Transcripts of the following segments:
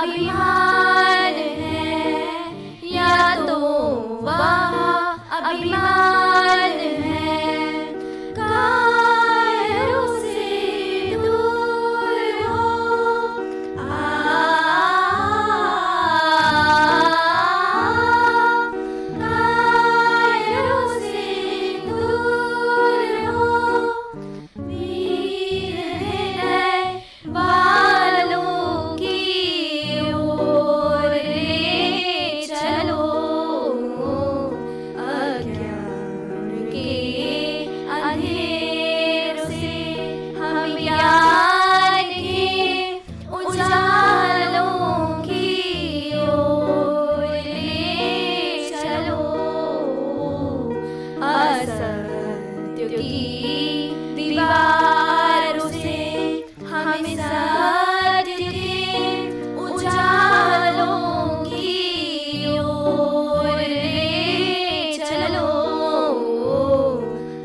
अभिमान है, या तो वह अभिमान है, कायरों से दूर हो। कायरों से दूर हो, वीर हृदय वालों की ओर ले चलो। अज्ञान के अंधेरों से हम ज्ञान के उजालों की ओर ले चलो। असत्य की दीवारों से हमें सत्य के उजालों की ओर ले चलो।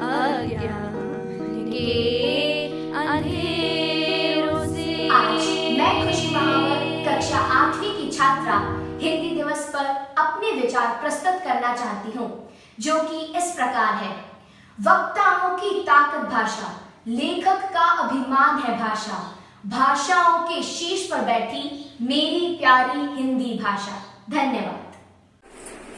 अज्ञान के अंधेरों से। आज मैं खुशी महावर कक्षा 8वीं की छात्रा हिंदी दिवस पर अपने विचार प्रस्तुत करना चाहती हूँ, जो कि इस प्रकार है। वक्ताओं की ताकत भाषा, लेखक का अभिमान है भाषा, भाषाओं के शीर्ष पर बैठी मेरी प्यारी हिंदी भाषा। धन्यवाद।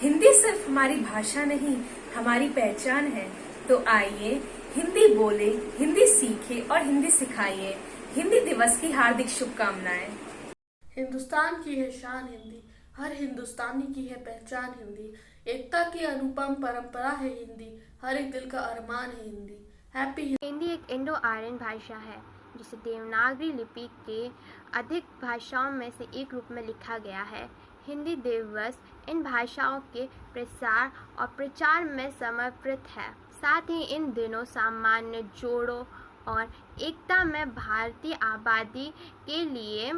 हिंदी सिर्फ हमारी भाषा नहीं, हमारी पहचान है। तो आइए हिंदी बोले, हिंदी सीखे और हिंदी सिखाइए। हिंदी दिवस की हार्दिक शुभकामनाएं। हिंदुस्तान की है शान हिंदी, हर हिंदुस्तानी की है पहचान हिंदी। एकता की अनुपम परंपरा है हिंदी, हर एक दिल का अरमान है हिंदी। हैप्पी हिंदी एक इंडो आर्यन भाषा है जिसे देवनागरी लिपि के अधिक भाषाओं में से एक रूप में लिखा गया है। हिंदी दिवस इन भाषाओं के प्रसार और प्रचार में समर्पित है। साथ ही इन दिनों सामान्य जोड़ों और एकता में भारतीय आबादी के लिए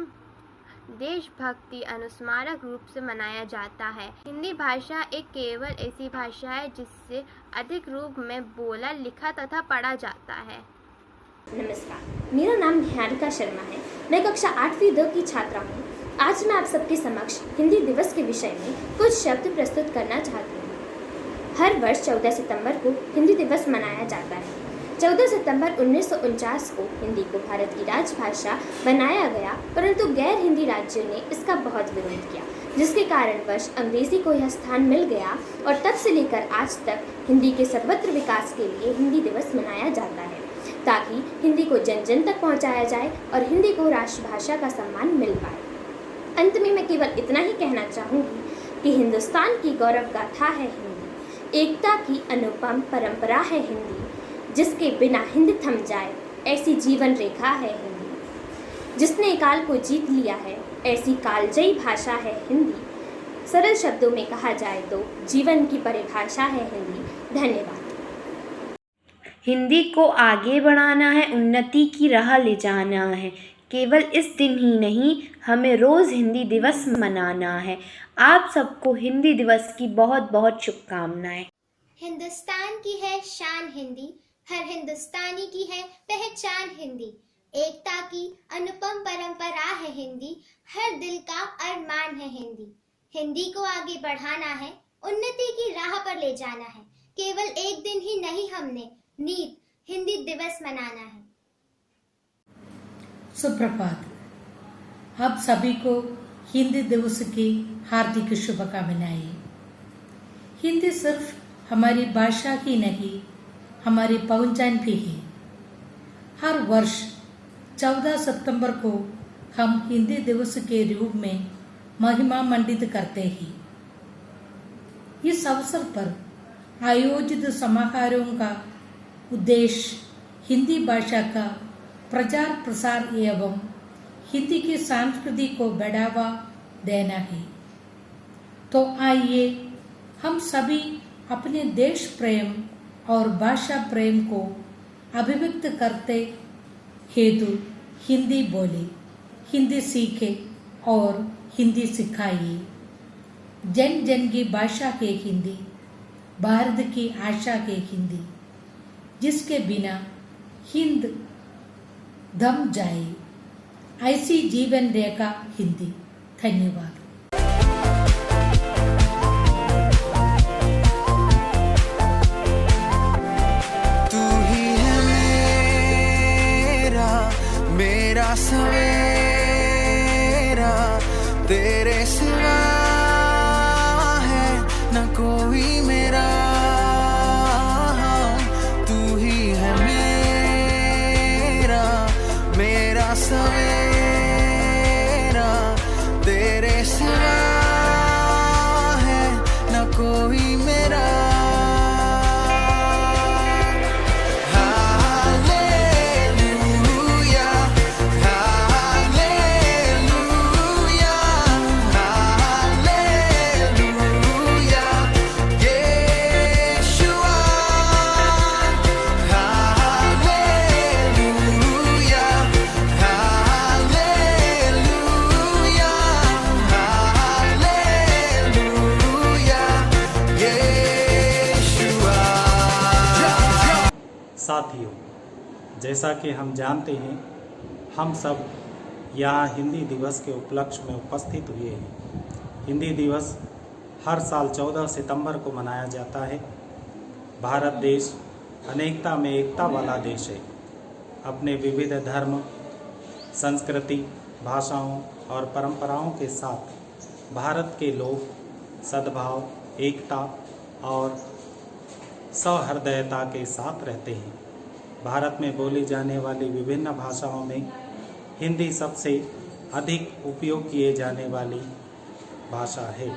देशभक्ति अनुस्मारक रूप से मनाया जाता है। हिंदी भाषा एक केवल ऐसी भाषा है जिससे अधिक रूप में बोला, लिखा तथा पढ़ा जाता है। नमस्कार, मेरा नाम निहारिका शर्मा है। मैं कक्षा 8वीं द की छात्रा हूँ। आज मैं आप सबके समक्ष हिंदी दिवस के विषय में कुछ शब्द प्रस्तुत करना चाहती हूँ। हर वर्ष 14 सितंबर को हिंदी दिवस मनाया जाता है। 14 सितंबर 1949 को हिंदी को भारत की राजभाषा बनाया गया, परंतु गैर हिंदी राज्यों ने इसका बहुत विरोध किया, जिसके कारणवश अंग्रेजी को यह स्थान मिल गया और तब से लेकर आज तक हिंदी के सर्वत्र विकास के लिए हिंदी दिवस मनाया जाता है, ताकि हिंदी को जन जन तक पहुंचाया जाए और हिंदी को राष्ट्रभाषा का सम्मान मिल पाए। अंत में मैं केवल इतना ही कहना चाहूँगी कि हिंदुस्तान की गौरव गाथा है हिंदी, एकता की अनुपम परंपरा है हिंदी, जिसके बिना हिंद थम जाए ऐसी जीवन रेखा है हिंदी, जिसने काल को जीत लिया है ऐसी कालजयी भाषा है हिंदी। सरल शब्दों में कहा जाए तो जीवन की परिभाषा है हिंदी। धन्यवाद। हिंदी को आगे बढ़ाना है, उन्नति की राह ले जाना है। केवल इस दिन ही नहीं, हमें रोज़ हिंदी दिवस मनाना है। आप सबको हिंदी दिवस की बहुत बहुत शुभकामनाएं। हिंदुस्तान की है शान हिंदी, हर हिंदुस्तानी की है पहचान हिंदी। एकता की अनुपम परंपरा है हिंदी, हर दिल का अरमान है हिंदी। हिंदी को आगे बढ़ाना है, उन्नति की राह पर ले जाना है। केवल एक दिन ही नहीं, हमने नीत हिंदी दिवस मनाना है। सुप्रभात। आप सभी को हिंदी दिवस की हार्दिक शुभकामनाएं। हिंदी सिर्फ हमारी भाषा ही नहीं, हमारी पहचान भी है। हर वर्ष 14 सितंबर को हम हिंदी दिवस के रूप में महिमा मंडित करते हैं। इस अवसर पर आयोजित समारोहों का उद्देश्य हिंदी भाषा का प्रचार प्रसार एवं हिंदी की संस्कृति को बढ़ावा देना है। तो आइए हम सभी अपने देश प्रेम और भाषा प्रेम को अभिव्यक्त करते हेतु हिंदी बोले, हिंदी सीखे और हिंदी सिखाइए। जन जन की भाषा के हिंदी, भारत की आशा के हिंदी, जिसके बिना हिंद दम जाए, ऐसी जीवन रेखा हिंदी। धन्यवाद। तू ही है मेरा सवेरा, तेरे सिवा है न कोई मेरा। तू ही है मेरा सवेरा, तेरे सिवा है न कोई मेरा। साथियों, जैसा कि हम जानते हैं, हम सब यहाँ हिंदी दिवस के उपलक्ष्य में उपस्थित हुए हैं। हिंदी दिवस हर साल 14 सितंबर को मनाया जाता है। भारत देश अनेकता में एकता वाला देश है। अपने विविध धर्म, संस्कृति, भाषाओं और परंपराओं के साथ भारत के लोग सद्भाव, एकता और सौहृदयता के साथ रहते हैं। भारत में बोली जाने वाली विभिन्न भाषाओं में हिंदी सबसे अधिक उपयोग किए जाने वाली भाषा है।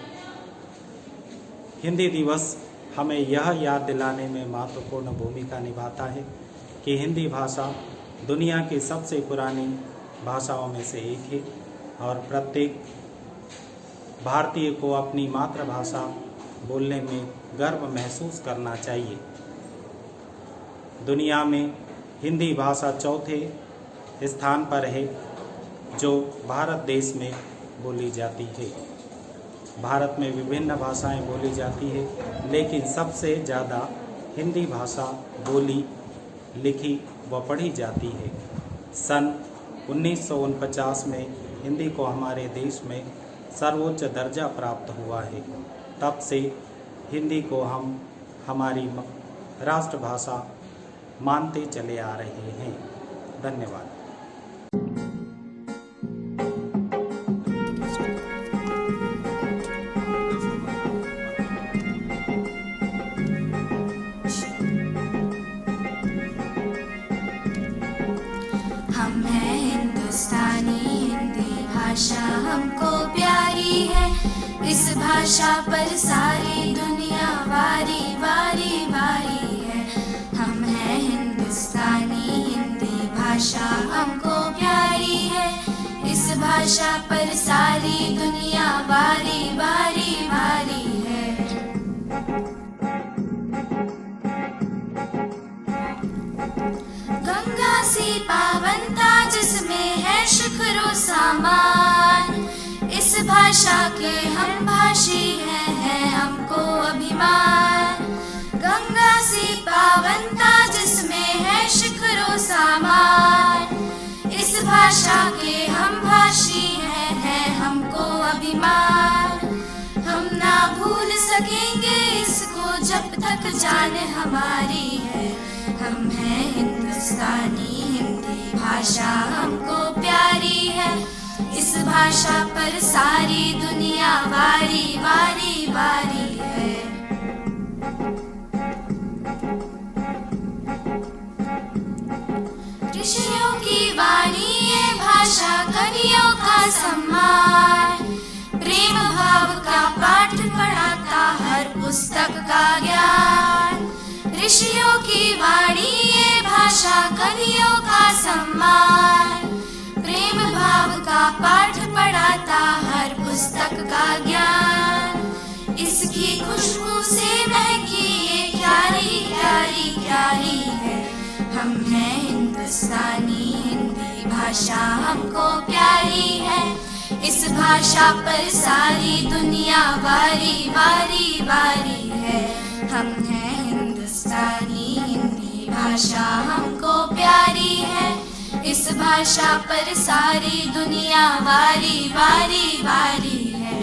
हिंदी दिवस हमें यह याद दिलाने में महत्वपूर्ण भूमिका निभाता है कि हिंदी भाषा दुनिया की सबसे पुरानी भाषाओं में से एक है और प्रत्येक भारतीय को अपनी मातृभाषा बोलने में गर्व महसूस करना चाहिए। दुनिया में हिंदी भाषा चौथे स्थान पर है जो भारत देश में बोली जाती है। भारत में विभिन्न भाषाएं बोली जाती है, लेकिन सबसे ज़्यादा हिंदी भाषा बोली, लिखी व पढ़ी जाती है। सन 1949 में हिंदी को हमारे देश में सर्वोच्च दर्जा प्राप्त हुआ है। तब से हिंदी को हम हमारी राष्ट्रभाषा मानते चले आ रहे हैं। धन्यवाद। हम हैं हिंदुस्तानी, हिंदी भाषा हमको प्यारी है। इस भाषा पर सारी दुनिया वारी वारी वारी है। हम हैं हिंदुस्तानी, हिंदी भाषा हमको प्यारी है। इस भाषा पर सारी दुनिया वारी वारी वारी है। गंगा सी पावनता जिसमें है शुक्र सामान, इस भाषा के हम भाषी हैं हमको अभिमान। गंगा सी पावनता जिसमें है शुक्र सामान, इस भाषा के हम भाषी हैं हमको अभिमान। हम ना भूल सकेंगे इसको जब तक जान हमारी है। हम हैं हिंदुस्तानी, हिंदी भाषा हमको प्यारी है। इस भाषा पर सारी दुनिया वारी वारी वारी है। ऋषियों की वाणी ये भाषा, कवियों का सम्मान। प्रेम भाव का पाठ पढ़ाता हर पुस्तक का ज्ञान। ऋषियों की वाणी ये भाषा, कवियों का सम्मान। प्रेम भाव का पाठ पढ़ाता हर पुस्तक का ज्ञान। इसकी खुशबू से महकी ये क्यारी क्यारी क्यारी है। हम हैं हिंदुस्तानी, हिंदी भाषा हमको प्यारी है। इस भाषा पर सारी दुनिया वारी वारी वारी है। हम हैं हिंदुस्तानी, हिंदी भाषा हमको प्यारी है। इस भाषा पर सारी दुनिया वारी वारी वारी है।